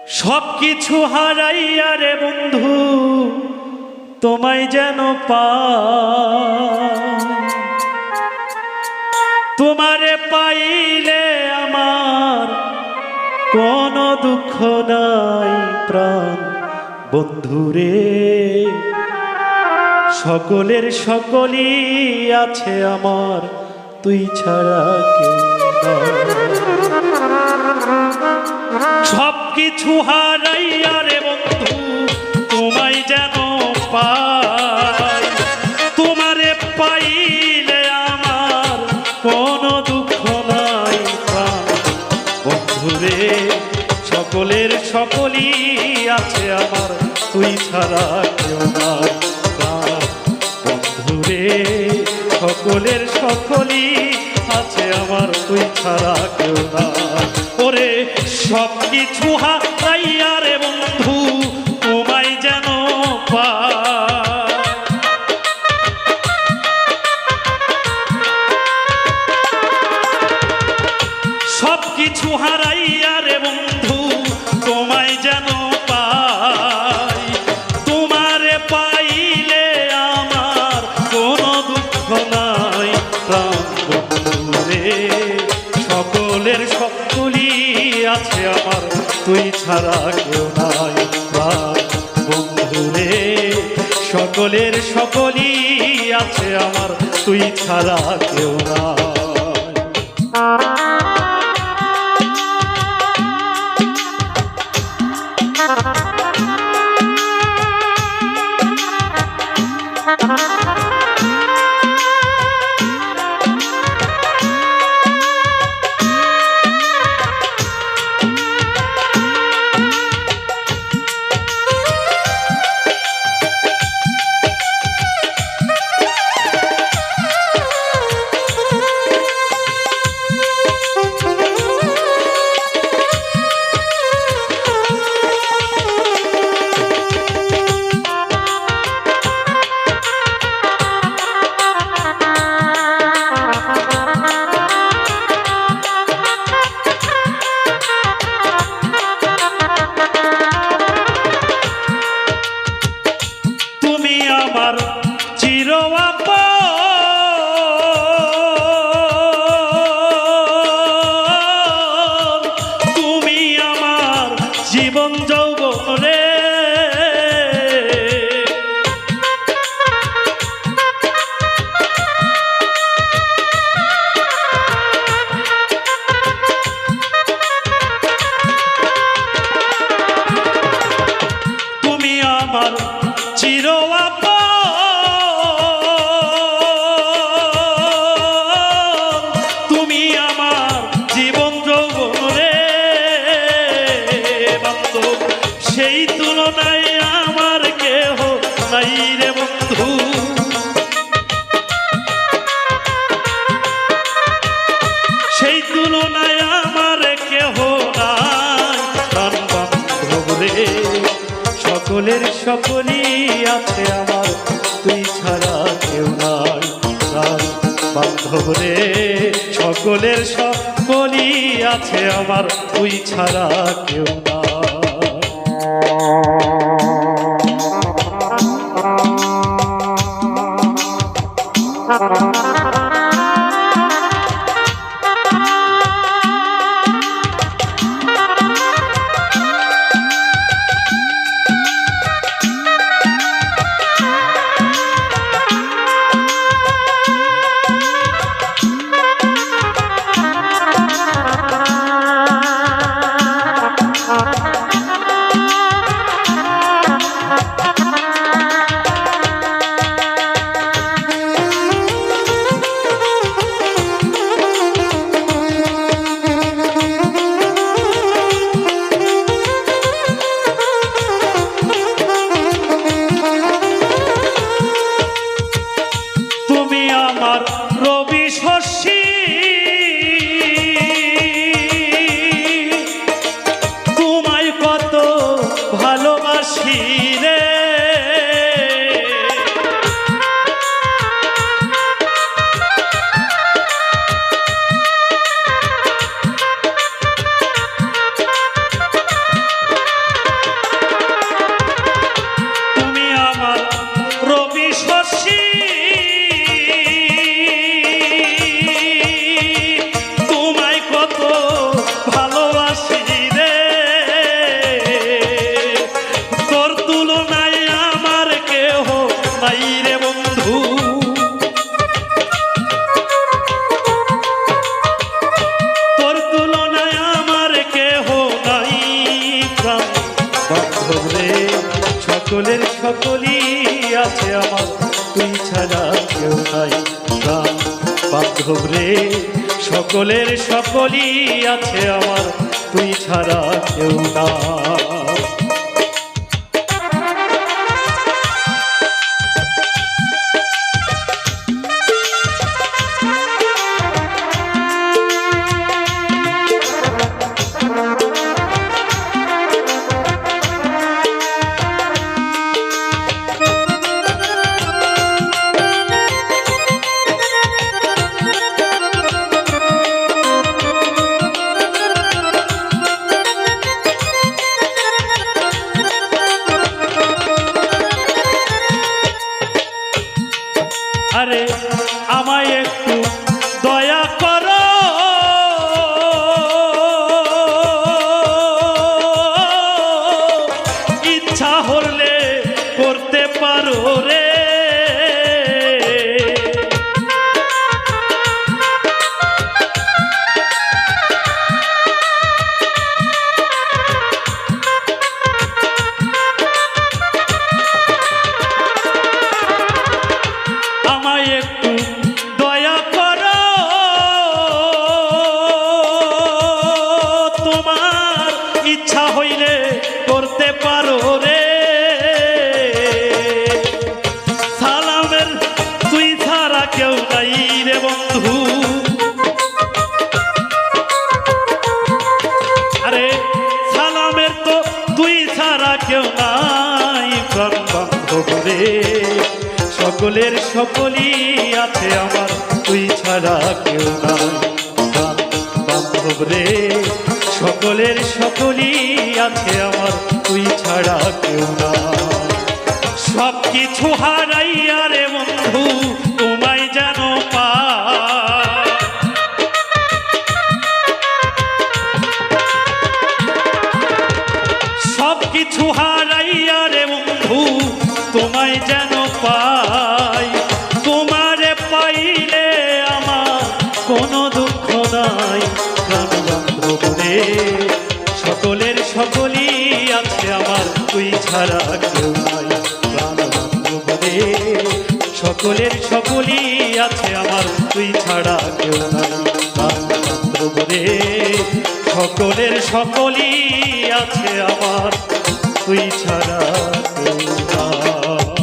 সবকিছু হারাইয়া রে বন্ধু তোমায় যেন তোমারে পাইলে আমার কোনো দুঃখ নাই প্রাণ বন্ধুরে। সকলের সকলই আছে আমার, তুই ছাড়া কেউ নাই। সবকিছু হারাইয়া রে বন্ধু তোমায় যেন পাই, তোমারে পাইলে আমার কোনো দুঃখ নাই প্রাণ বন্ধুরে। সকলের সকলই আছে আমার, তুই ছাড়া কেউ নাই প্রাণ বন্ধুরে। সকলের সকলই আছে আমার, তুই ছাড়া কেউ নাই। ওরে সবকিছু হারাইয়া রে বন্ধু তোমায় যেন পাই। সবকিছু হারাইয়া রে বন্ধু তোমায় যেন পাই, তোমারে পাইলে আমার কোনো দুঃখ নাই প্রাণ বন্ধুরে। সকলের সকলই আছে আমার, তুই ছাড়া কেউ নাই প্রাণ বন্ধুরে। সকলের সকলই আছে আমার, তুই ছাড়া কেউ নাই। জীবন যৌবন রে তুমি আমার চির তুমি আমার জীবন যৌবন রে। সেই তুলনায় আমার কেহ নাই রে বন্ধু, সেই তুলনায় আমার কেহ নাই প্রাণ বান্ধব রে। সকলের সকলই আছে আমার, তুই ছাড়া কেউ নাই প্রাণ বান্ধব রে। সকলের সকলই আছে আমার, তুই ছাড়া কেউ নাই। বান্ধব রে সকলের সকলই আছে আমার তুই ছাড়া কেউ নাই প্রাণ বান্ধব রে সকলের সকলই আছে আমার তুই ছাড়া কেউ নাই। আরে আমায় একটু দয়া করো ইচ্ছা হলে করতে পারো রে একটু দয়া করো তোমার ইচ্ছা হইলে করতে পারো রে সালামের তুই ছাড়া কেউ নাই রে বন্ধু আরে সালামের তো তুই ছাড়া কেউ নাই প্রাণ বান্ধব রে সকলের সকলই আছে আমার তুই ছাড়া কেউ নাই প্রাণ বান্ধব রে সকলের সকলই আছে আমার তুই ছাড়া কেউ নাই সব কিছু হারাইয়া রে বন্ধু তোমায় যেন পাই সব কিছু হারাইয়া রে বন্ধু তোমায় যেন পাই তোমারে পাইলে আমার কোনো দুঃখ নাই প্রাণ বান্ধব রে সকলের সকলই আছে আমার তুই ছাড়া কেউ নাই প্রাণ বান্ধব রে সকলের সকলই আছে আমার তুই ছাড়া কেউ নাই প্রাণ বান্ধব রে সকলের সকলই আছে আমার তুই ছাড়া কেউ নাই।